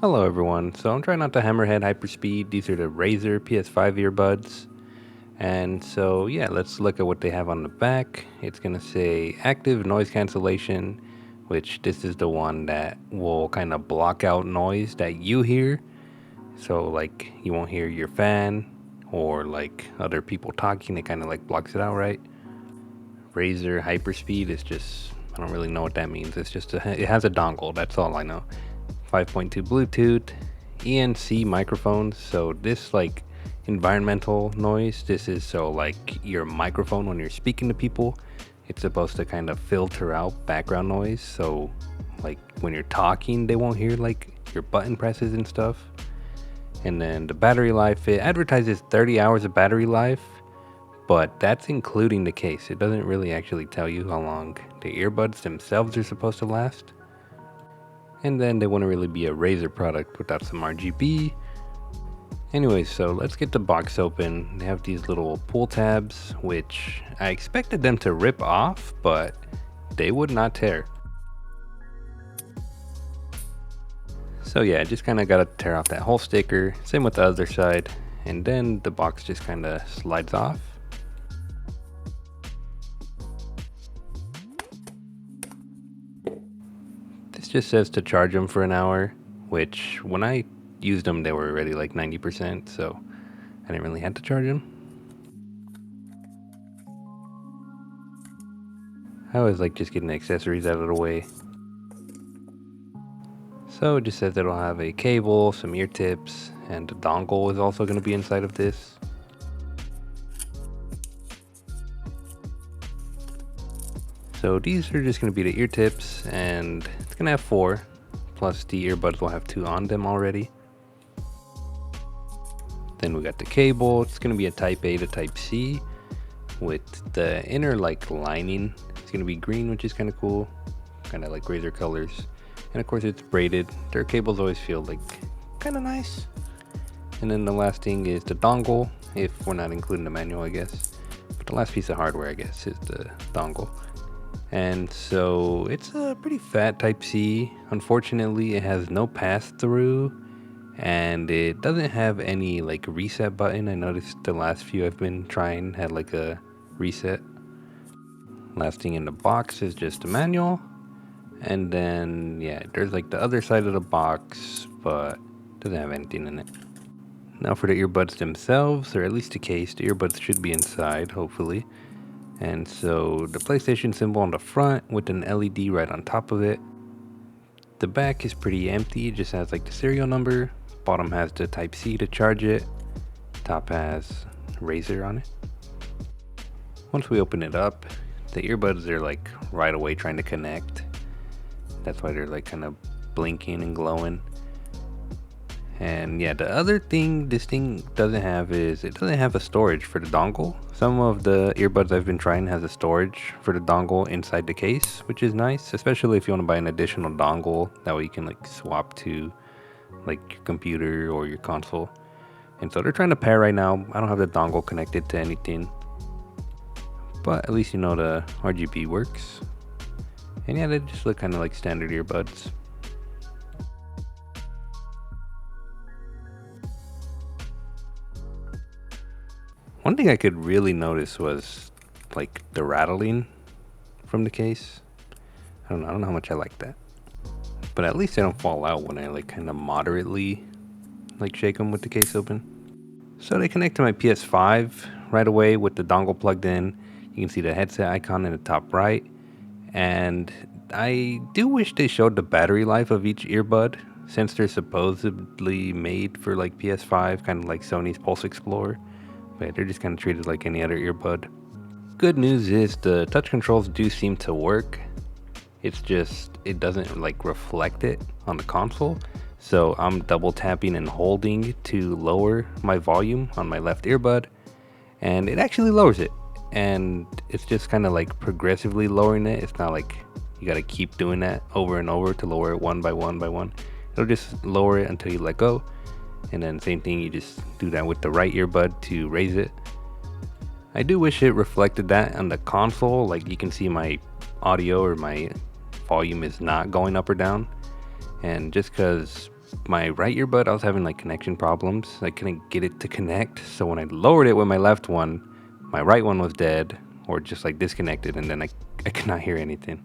Hello everyone, so I'm trying out the Hammerhead Hyperspeed. These are the Razer PS5 earbuds. And so yeah, let's look at what they have on the back. It's gonna say active noise cancellation, which this is the one that will kind of block out noise that you hear. So like you won't hear your fan or like other people talking, it kind of like blocks it out, right? Razer Hyperspeed is just, I don't really know what that means. It's just, it has a dongle, that's all I know. 5.2 Bluetooth, ENC microphones. So this like environmental noise, this is so like your microphone when you're speaking to people, it's supposed to kind of filter out background noise. So like when you're talking, they won't hear like your button presses and stuff. And then the battery life, it advertises 30 hours of battery life, but that's including the case. It doesn't really actually tell you how long the earbuds themselves are supposed to last. And then they wouldn't really be a Razer product without some RGB. Anyways, so let's get the box open. They have these little pull tabs, which I expected them to rip off, but they would not tear. So yeah, just kind of got to tear off that whole sticker. Same with the other side. And then the box just kind of slides off. This just says to charge them for an hour, which when I used them, they were already like 90%, so I didn't really have to charge them. I always like just getting the accessories out of the way. So it just says it'll have a cable, some ear tips, and the dongle is also going to be inside of this. So these are just going to be the ear tips, and it's going to have 4, plus the earbuds will have 2 on them already. Then we got the cable. It's going to be a Type A to Type C, with the inner like lining. It's going to be green, which is kind of cool, kind of like Razer colors. And of course it's braided. Their cables always feel like kind of nice. And then the last thing is the dongle, if we're not including the manual, I guess. But the last piece of hardware, I guess, is the dongle. And so it's a pretty fat Type C. Unfortunately, it has no pass-through, and it doesn't have any like reset button. I noticed the last few I've been trying had like a reset. Last thing in the box is just a manual. And then, yeah, there's like the other side of the box, but doesn't have anything in it. Now for the earbuds themselves, or at least the case, the earbuds should be inside, hopefully. And so the PlayStation symbol on the front with an LED right on top of it. The back is pretty empty, it just has like the serial number. Bottom has the Type C to charge it. Top has Razer on it. Once we open it up, the earbuds are like right away trying to connect. That's why they're like kind of blinking and glowing. And yeah, the other thing this thing doesn't have is it doesn't have a storage for the dongle. Some of the earbuds I've been trying has a storage for the dongle inside the case, which is nice, especially if you want to buy an additional dongle. That way you can like swap to like your computer or your console. And so they're trying to pair right now. I don't have the dongle connected to anything, but at least you know the RGB works. And yeah, they just look kind of like standard earbuds. One thing I could really notice was like the rattling from the case. I don't know how much I like that. But at least they don't fall out when I like kind of moderately like shake them with the case open. So they connect to my PS5 right away with the dongle plugged in. You can see the headset icon in the top right. And I do wish they showed the battery life of each earbud, since they're supposedly made for like PS5, kind of like Sony's Pulse Explorer, but they're just kind of treated like any other earbud. Good news is the touch controls do seem to work. It's just, it doesn't like reflect it on the console. So I'm double tapping and holding to lower my volume on my left earbud, and it actually lowers it. And it's just kind of like progressively lowering it. It's not like you got to keep doing that over and over to lower it one by one by one. It'll just lower it until you let go. And then same thing, you just do that with the right earbud to raise it. I do wish it reflected that on the console. Like you can see my audio or my volume is not going up or down. And just because my right earbud, I was having like connection problems. I couldn't get it to connect. So when I lowered it with my left one, my right one was dead or just like disconnected, and then I could not hear anything.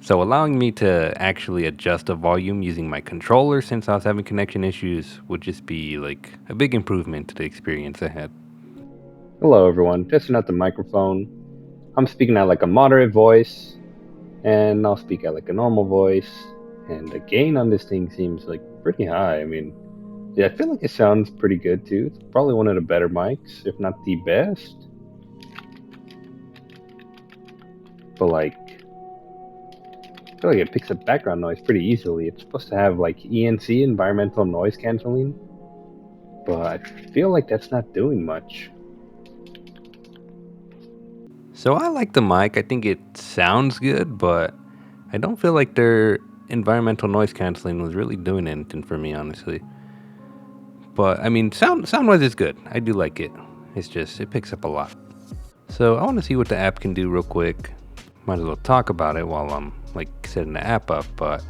So allowing me to actually adjust the volume using my controller since I was having connection issues would just be like a big improvement to the experience I had. Hello everyone, testing out the microphone. I'm speaking at like a moderate voice, and I'll speak at like a normal voice, and the gain on this thing seems like pretty high. I mean, yeah, I feel like it sounds pretty good too. It's probably one of the better mics, if not the best. But like, I feel like it picks up background noise pretty easily. It's supposed to have like ENC, environmental noise canceling, but I feel like that's not doing much. So I like the mic. I think it sounds good, but I don't feel like their environmental noise canceling was really doing anything for me, honestly. But I mean, sound wise, it's good. I do like it. It's just it picks up a lot. So I want to see what the app can do real quick. Might as well talk about it while I'm like setting the app up. But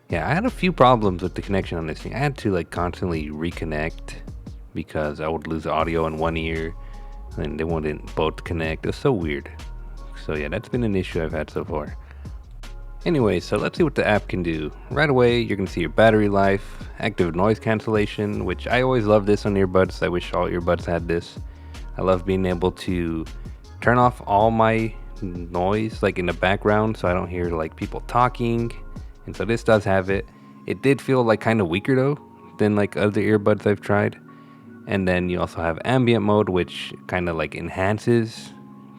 yeah, I had a few problems with the connection on this thing. I had to like constantly reconnect because I would lose audio in one ear and they wouldn't both connect. It was so weird. So yeah, that's been an issue I've had so far. Anyway, so let's see what the app can do. Right away, you're going to see your battery life, active noise cancellation, which I always love this on earbuds. I wish all earbuds had this. I love being able to turn off all my noise like in the background so I don't hear like people talking. And so this does have it. It did feel like kind of weaker though than like other earbuds I've tried. And then you also have ambient mode, which kind of like enhances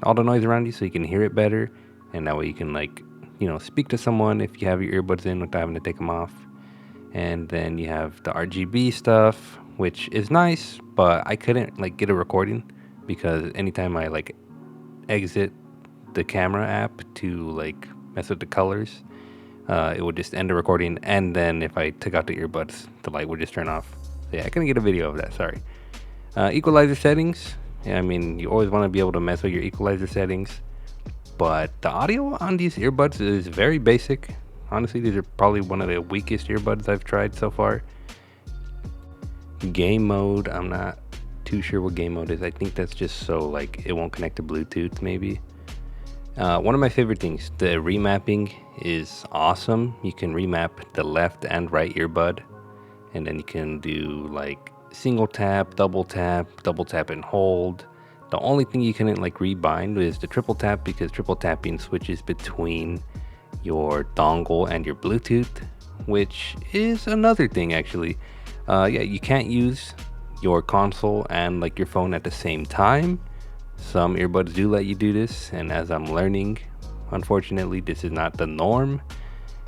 all the noise around you so you can hear it better. And that way you can like, speak to someone if you have your earbuds in without having to take them off. And then you have the RGB stuff, which is nice, but I couldn't like get a recording because anytime I like exit the camera app to like mess with the colors, it would just end the recording. And then if I took out the earbuds, the light would just turn off. So yeah, I couldn't get a video of that, sorry. Equalizer settings. Yeah, I mean, you always want to be able to mess with your equalizer settings. But the audio on these earbuds is very basic. Honestly, these are probably one of the weakest earbuds I've tried so far. Game mode, I'm not too sure what game mode is. I think that's just so like it won't connect to Bluetooth maybe. One of my favorite things, the remapping is awesome. You can remap the left and right earbud, and then you can do like single tap, double tap and hold. The only thing you couldn't like rebind is the triple tap because triple tapping switches between your dongle and your Bluetooth, which is another thing actually. Yeah, you can't use your console and like your phone at the same time. Some earbuds do let you do this, and as I'm learning, unfortunately, this is not the norm.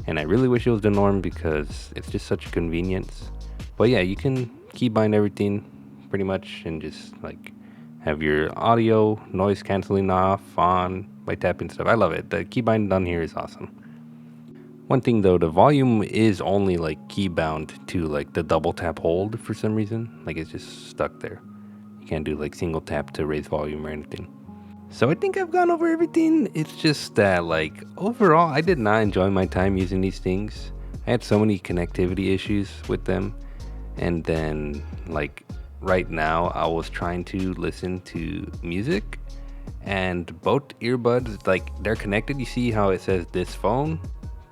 And I really wish it was the norm because it's just such a convenience. But yeah, you can keybind everything pretty much and just like have your audio noise canceling off on by tapping stuff. I love it. The keybind done here is awesome. One thing though, the volume is only like keybound to like the double tap hold for some reason. Like it's just stuck there. You can't do like single tap to raise volume or anything. So I think I've gone over everything. It's just that like overall, I did not enjoy my time using these things. I had so many connectivity issues with them. And then like right now I was trying to listen to music and both earbuds, like they're connected. You see how it says this phone,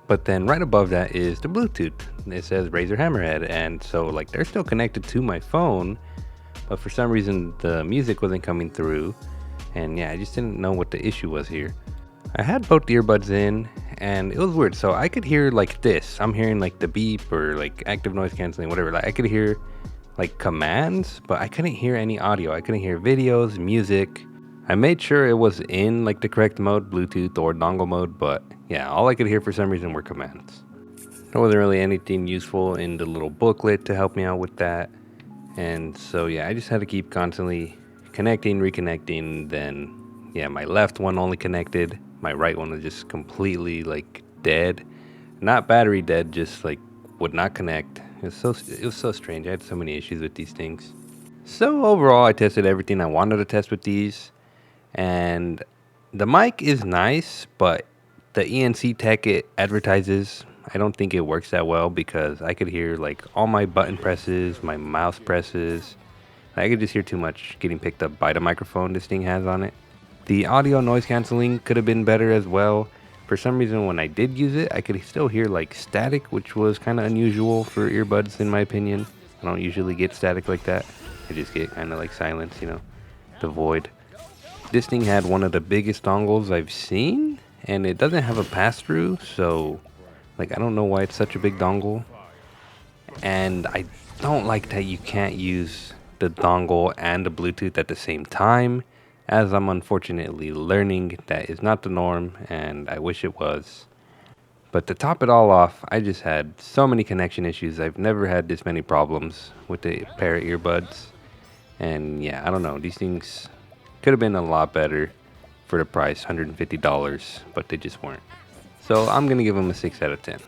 but then right above that is the Bluetooth. It says Razer Hammerhead. And so like they're still connected to my phone, but for some reason the music wasn't coming through. And yeah, I just didn't know what the issue was here. I had both earbuds in and it was weird. So I could hear like this. I'm hearing like the beep or like active noise canceling, whatever. Like I could hear like commands, but I couldn't hear any audio. I couldn't hear videos, music. I made sure it was in like the correct mode, Bluetooth or dongle mode, but yeah, all I could hear for some reason were commands. There wasn't really anything useful in the little booklet to help me out with that. And so yeah, I just had to keep constantly connecting, reconnecting. Then yeah, my left one only connected. My right one was just completely like dead. Not battery dead, just like would not connect. It was so strange. I had so many issues with these things. So overall, I tested everything I wanted to test with these. And the mic is nice, but the ENC tech it advertises I don't think it works that well because I could hear like all my button presses, my mouse presses. I could just hear too much getting picked up by the microphone this thing has on it. The audio noise canceling could have been better as well. For some reason, when I did use it, I could still hear like static, which was kind of unusual for earbuds in my opinion. I don't usually get static like that. I just get kind of like silence, you know, the void. This thing had one of the biggest dongles I've seen, and it doesn't have a pass-through, so like I don't know why it's such a big dongle. And I don't like that you can't use the dongle and the Bluetooth at the same time, as I'm unfortunately learning that is not the norm, and I wish it was. But to top it all off, I just had so many connection issues. I've never had this many problems with the pair of earbuds. And yeah, I don't know. These things could have been a lot better for the price, $150, but they just weren't. So I'm going to give them a 6 out of 10.